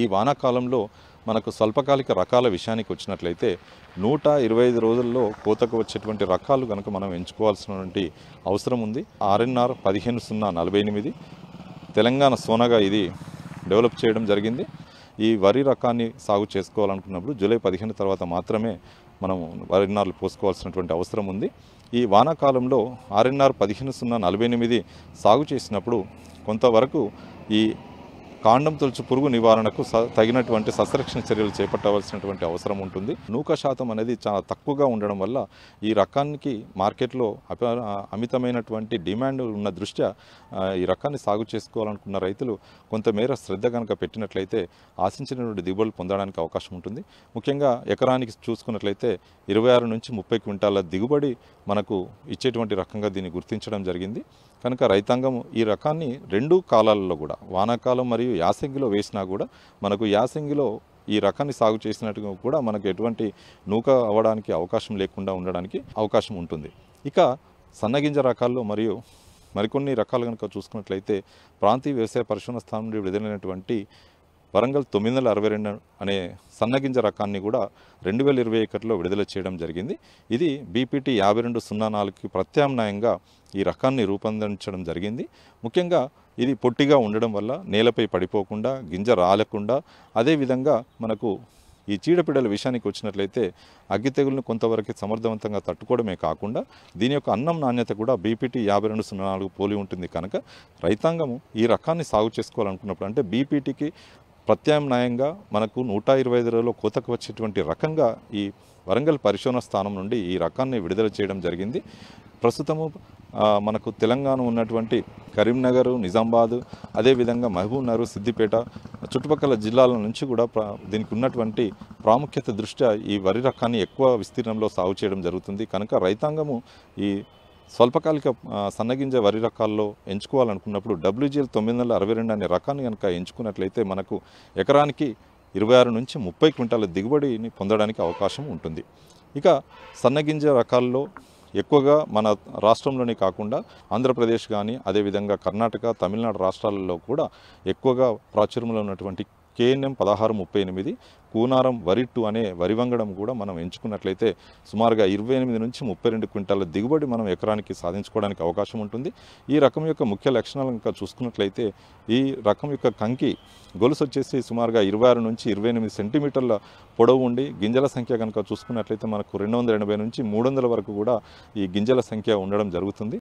ఈ వానాకాలంలో మనకు స్వల్పకాలిక రకాల విషయానికి వచ్చినట్లయితే 125 రోజుల్లో కోతకు వచ్చేటువంటి రకాలు కనుక మనం ఎంచుకోవాల్సినటువంటి అవసరం ఉంది. ఆర్ఎన్ఆర్ 15-048 తెలంగాణ సోనాగా ఇది డెవలప్ చేయడం జరిగింది. ఈ వరి రకాన్ని సాగు చేసుకోవాలనుకున్నప్పుడు జూలై 15 తర్వాత మాత్రమే మనం వరి నార్లు పోసుకోవాల్సినటువంటి అవసరం ఉంది. ఈ వానాకాలంలో ఆర్ఎన్ఆర్ 15-048 సాగు చేసినప్పుడు కొంతవరకు ఈ కాండం తొలుచు పురుగు నివారణకు తగినటువంటి సస్యరక్షణ చర్యలు చేపట్టవలసినటువంటి అవసరం ఉంటుంది. నూక శాతం అనేది చాలా తక్కువగా ఉండడం వల్ల ఈ రకానికి మార్కెట్లో అమితమైనటువంటి డిమాండ్ ఉన్న దృష్ట్యా ఈ రకాన్ని సాగు చేసుకోవాలనుకున్న రైతులు కొంతమేర శ్రద్ధ కనుక పెట్టినట్లయితే ఆశించినటువంటి దిగుబడులు పొందడానికి అవకాశం ఉంటుంది. ముఖ్యంగా ఎకరానికి చూసుకున్నట్లయితే 26 నుంచి 30 క్వింటాల దిగుబడి మనకు ఇచ్చేటువంటి రకంగా దీన్ని గుర్తించడం జరిగింది. కనుక రైతాంగం ఈ రకాన్ని రెండు కాలాలలో కూడా వానాకాలం మరియు యాసంగిలో వేసినా కూడా మనకు యాసంగిలో ఈ రకాన్ని సాగు చేసినట్టుగా కూడా మనకు ఎటువంటి నూక అవ్వడానికి అవకాశం లేకుండా ఉండడానికి అవకాశం ఉంటుంది. ఇక సన్నగింజ రకాల్లో మరియు మరికొన్ని రకాలు కనుక చూసుకున్నట్లయితే ప్రాంతీయ వ్యవసాయ పరిశోధన స్థానం నుండి విడుదలైనటువంటి వరంగల్ 962 అనే సన్నగింజ రకాన్ని కూడా 2021లో విడుదల చేయడం జరిగింది. ఇది బీపీటీ 5204కి ప్రత్యామ్నాయంగా ఈ రకాన్ని రూపొందించడం జరిగింది. ముఖ్యంగా ఇది పొట్టిగా ఉండడం వల్ల నేలపై పడిపోకుండా గింజ రాలకుండా, అదేవిధంగా మనకు ఈ చీడపీడల విషయానికి వచ్చినట్లయితే అగ్గి తెగులను కొంతవరకు సమర్థవంతంగా తట్టుకోవడమే కాకుండా దీని యొక్క అన్నం నాణ్యత కూడా బీపీటీ 5204 పోలి ఉంటుంది. కనుక రైతాంగము ఈ రకాన్ని సాగు చేసుకోవాలనుకున్నప్పుడు అంటే బీపీటీకి ప్రత్యామ్నాయంగా మనకు 125 రోజుల్లో కోతకు వచ్చేటువంటి రకంగా ఈ వరంగల్ పరిశోధన స్థానం నుండి ఈ రకాన్ని విడుదల చేయడం జరిగింది. ప్రస్తుతము మనకు తెలంగాణ ఉన్నటువంటి కరీంనగర్, నిజామాబాద్, అదేవిధంగా మహబూబ్నగర్, సిద్దిపేట చుట్టుపక్కల జిల్లాల నుంచి కూడా దీనికి ఉన్నటువంటి ప్రాముఖ్యత దృష్ట్యా ఈ వరి రకాన్ని ఎక్కువ విస్తీర్ణంలో సాగు చేయడం జరుగుతుంది. కనుక రైతాంగము ఈ స్వల్పకాలిక సన్నగింజ వరి రకాల్లో ఎంచుకోవాలనుకున్నప్పుడు WGL 962 అనే రకాన్ని కనుక ఎంచుకున్నట్లయితే మనకు ఎకరానికి 26 నుంచి 30 క్వింటాల దిగుబడిని పొందడానికి అవకాశం ఉంటుంది. ఇక సన్నగింజ రకాల్లో ఎక్కువగా మన రాష్ట్రంలోనే కాకుండా ఆంధ్రప్రదేశ్ కానీ, అదేవిధంగా కర్ణాటక, తమిళనాడు రాష్ట్రాలలో కూడా ఎక్కువగా ప్రాచుర్యంలో ఉన్నటువంటి KNM 1638 కూనారం వరి2 అనే వరి వంగడం కూడా మనం ఎంచుకున్నట్లయితే సుమారుగా 28 నుంచి 32 క్వింటాల దిగుబడి మనం ఎకరానికి సాధించుకోవడానికి అవకాశం ఉంటుంది. ఈ రకం యొక్క ముఖ్య లక్షణాలు కనుక చూసుకున్నట్లయితే ఈ రకం యొక్క కంకి గొలుసు వచ్చేసి సుమారుగా 26 నుంచి 28 సెంటీమీటర్ల పొడవు ఉండి గింజల సంఖ్య కనుక చూసుకున్నట్లయితే మనకు 280 నుంచి 300 వరకు కూడా ఈ గింజల సంఖ్య ఉండడం జరుగుతుంది.